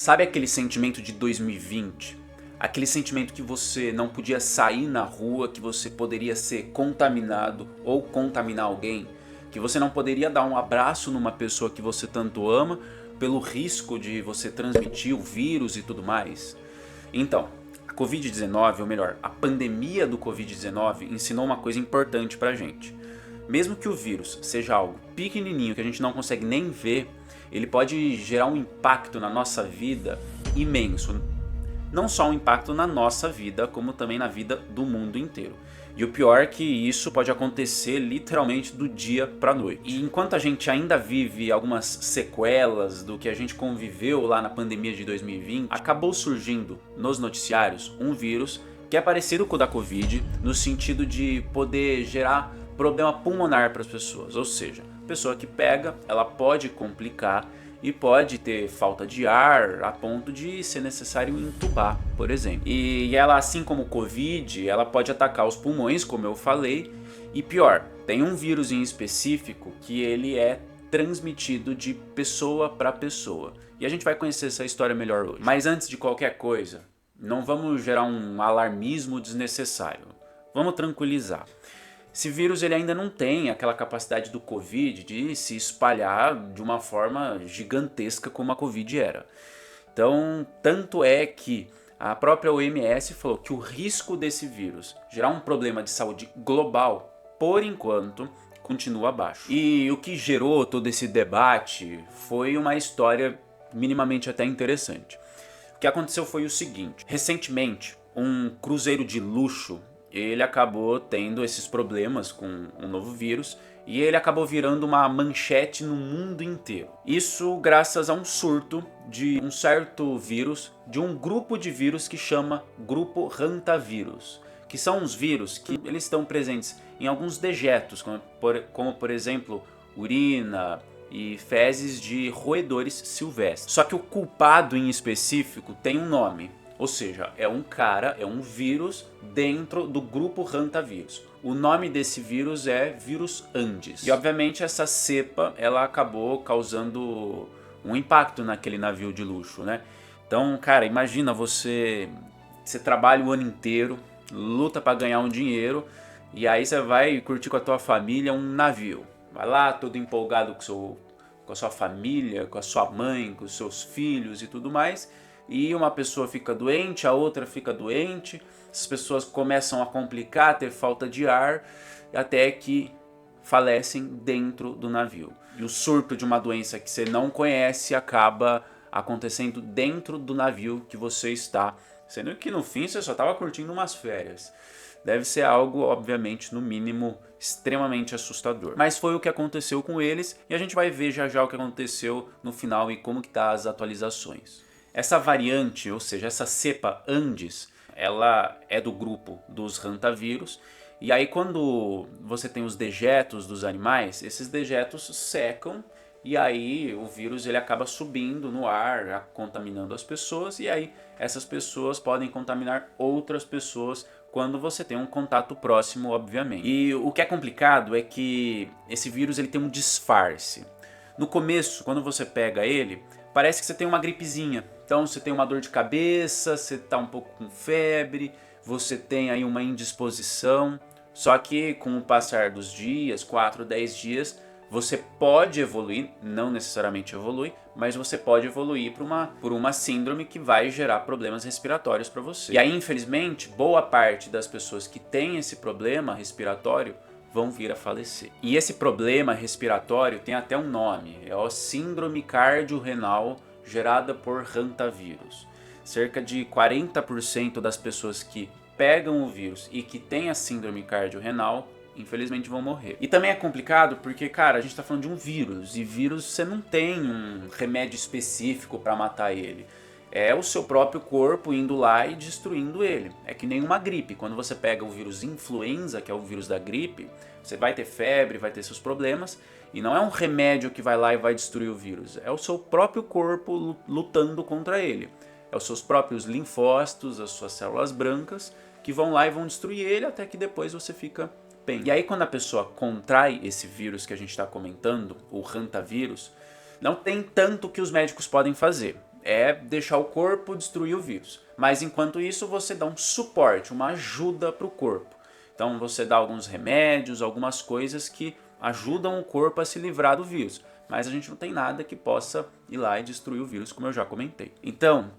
Sabe aquele sentimento de 2020? Aquele sentimento que você não podia sair na rua, que você poderia ser contaminado ou contaminar alguém, que você não poderia dar um abraço numa pessoa que você tanto ama, pelo risco de você transmitir o vírus e tudo mais? Então, a Covid-19, ou melhor, a pandemia do Covid-19 ensinou uma coisa importante pra gente. Mesmo que o vírus seja algo pequenininho que a gente não consegue nem ver, ele pode gerar um impacto na nossa vida imenso. Não só um impacto na nossa vida, como também na vida do mundo inteiro. E o pior é que isso pode acontecer literalmente do dia pra noite. E enquanto a gente ainda vive algumas sequelas do que a gente conviveu lá na pandemia de 2020, acabou surgindo nos noticiários um vírus que é parecido com o da Covid, no sentido de poder gerar problema pulmonar para as pessoas. Ou seja, a pessoa que pega, ela pode complicar e pode ter falta de ar a ponto de ser necessário entubar, por exemplo. E ela, assim como o Covid, ela pode atacar os pulmões, como eu falei, e pior, tem um vírus em específico que ele é transmitido de pessoa para pessoa. E a gente vai conhecer essa história melhor hoje. Mas antes de qualquer coisa, não vamos gerar um alarmismo desnecessário. Vamos tranquilizar. Esse vírus ele ainda não tem aquela capacidade do Covid de se espalhar de uma forma gigantesca como a Covid era. Então, tanto é que a própria OMS falou que o risco desse vírus gerar um problema de saúde global, por enquanto, continua baixo. E o que gerou todo esse debate foi uma história minimamente até interessante. O que aconteceu foi o seguinte: recentemente, um cruzeiro de luxo ele acabou tendo esses problemas com um novo vírus e ele acabou virando uma manchete no mundo inteiro. Isso graças a um surto de um certo vírus, de um grupo de vírus que chama grupo Hantavírus, que são uns vírus que eles estão presentes em alguns dejetos, como por exemplo urina e fezes de roedores silvestres. Só que o culpado em específico tem um nome. Ou seja, é um cara, é um vírus dentro do grupo Hantavírus. O nome desse vírus é vírus Andes. E obviamente essa cepa, ela acabou causando um impacto naquele navio de luxo, né? Então, cara, imagina você trabalha o ano inteiro, luta para ganhar um dinheiro e aí você vai curtir com a tua família um navio. Vai lá todo empolgado com a sua família, com a sua mãe, com os seus filhos e tudo mais. E uma pessoa fica doente, a outra fica doente, as pessoas começam a complicar, ter falta de ar, até que falecem dentro do navio. E o surto de uma doença que você não conhece acaba acontecendo dentro do navio que você está, sendo que no fim você só estava curtindo umas férias. Deve ser algo, obviamente, no mínimo, extremamente assustador. Mas foi o que aconteceu com eles e a gente vai ver já já o que aconteceu no final e como que tá as atualizações. Essa variante, ou seja, essa cepa Andes, ela é do grupo dos Hantavírus. E aí quando você tem os dejetos dos animais, esses dejetos secam e aí o vírus ele acaba subindo no ar, contaminando as pessoas. E aí essas pessoas podem contaminar outras pessoas quando você tem um contato próximo, obviamente. E o que é complicado é que esse vírus ele tem um disfarce. No começo, quando você pega ele, parece que você tem uma gripezinha. Então você tem uma dor de cabeça, você está um pouco com febre, você tem aí uma indisposição. Só que com o passar dos dias, 4, 10 dias, você pode evoluir, não necessariamente evolui, mas você pode evoluir por uma síndrome que vai gerar problemas respiratórios para você. E aí, infelizmente, boa parte das pessoas que têm esse problema respiratório vão vir a falecer. E esse problema respiratório tem até um nome, é a síndrome cardiorrenal gerada por Hantavírus. Cerca de 40% das pessoas que pegam o vírus e que têm a síndrome cardiorrenal, infelizmente vão morrer. E também é complicado porque, cara, a gente tá falando de um vírus, e vírus você não tem um remédio específico para matar ele. É o seu próprio corpo indo lá e destruindo ele. É que nem uma gripe. Quando você pega o vírus influenza, que é o vírus da gripe, você vai ter febre, vai ter seus problemas. E não é um remédio que vai lá e vai destruir o vírus. É o seu próprio corpo lutando contra ele. É os seus próprios linfócitos, as suas células brancas, que vão lá e vão destruir ele até que depois você fica bem. E aí quando a pessoa contrai esse vírus que a gente está comentando, o Hantavírus, não tem tanto que os médicos podem fazer. é deixar o corpo destruir o vírus. Mas enquanto isso você dá um suporte, uma ajuda para o corpo. Então você dá alguns remédios, algumas coisas que ajudam o corpo a se livrar do vírus. Mas a gente não tem nada que possa ir lá e destruir o vírus, como eu já comentei. Então,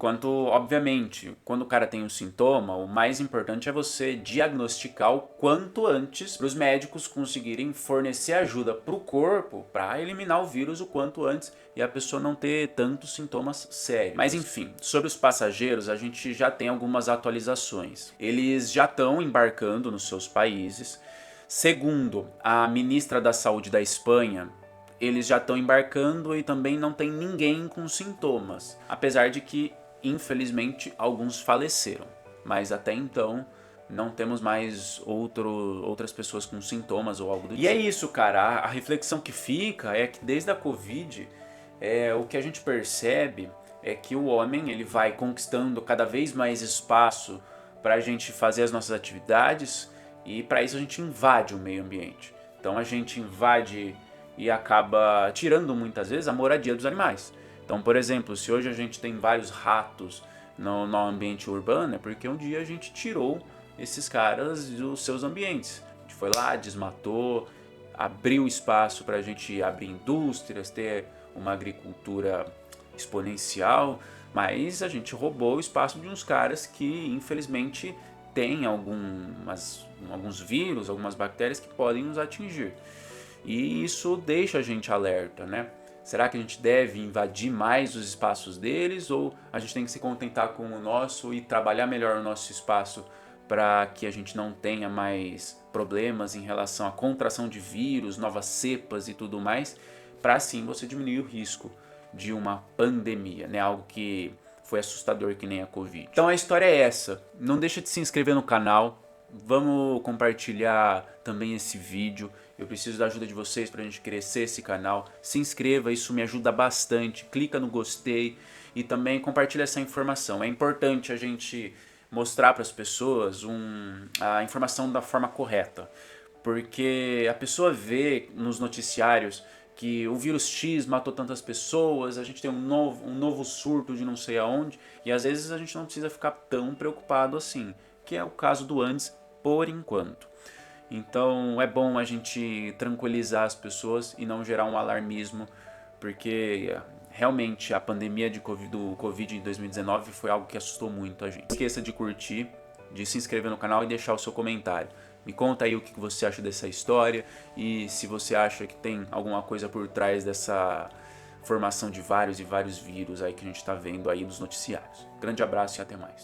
obviamente, quando o cara tem um sintoma, o mais importante é você diagnosticar o quanto antes para os médicos conseguirem fornecer ajuda para o corpo para eliminar o vírus o quanto antes e a pessoa não ter tantos sintomas sérios. Mas enfim, sobre os passageiros, a gente já tem algumas atualizações. Eles já estão embarcando nos seus países. Segundo a ministra da Saúde da Espanha, eles já estão embarcando e também não tem ninguém com sintomas. Apesar de que, infelizmente, alguns faleceram. Mas até então, não temos mais outras pessoas com sintomas ou algo do tipo. E é isso, cara. A reflexão que fica é que desde a Covid, o que a gente percebe é que o homem ele vai conquistando cada vez mais espaço para a gente fazer as nossas atividades e para isso a gente invade o meio ambiente. Então a gente invade e acaba tirando muitas vezes a moradia dos animais. Então, por exemplo, se hoje a gente tem vários ratos no ambiente urbano, é porque um dia a gente tirou esses caras dos seus ambientes. A gente foi lá, desmatou, abriu espaço para a gente abrir indústrias, ter uma agricultura exponencial, mas a gente roubou o espaço de uns caras que, infelizmente, têm alguns vírus, algumas bactérias que podem nos atingir. E isso deixa a gente alerta, né? Será que a gente deve invadir mais os espaços deles ou a gente tem que se contentar com o nosso e trabalhar melhor o nosso espaço para que a gente não tenha mais problemas em relação à contração de vírus, novas cepas e tudo mais, para assim você diminuir o risco de uma pandemia, né? Algo que foi assustador que nem a Covid. Então a história é essa. Não deixa de se inscrever no canal. Vamos compartilhar também esse vídeo. Eu preciso da ajuda de vocês para a gente crescer esse canal. Se inscreva, isso me ajuda bastante. Clica no gostei e também compartilha essa informação. É importante a gente mostrar para as pessoas a informação da forma correta. Porque a pessoa vê nos noticiários que o vírus X matou tantas pessoas, a gente tem um novo surto de não sei aonde, e às vezes a gente não precisa ficar tão preocupado assim, que é o caso do antes por enquanto. Então é bom a gente tranquilizar as pessoas e não gerar um alarmismo, porque realmente a pandemia do Covid em 2019 foi algo que assustou muito a gente. Não esqueça de curtir, de se inscrever no canal e deixar o seu comentário. Me conta aí o que você acha dessa história e se você acha que tem alguma coisa por trás dessa formação de vários e vários vírus aí que a gente está vendo aí nos noticiários. Grande abraço e até mais.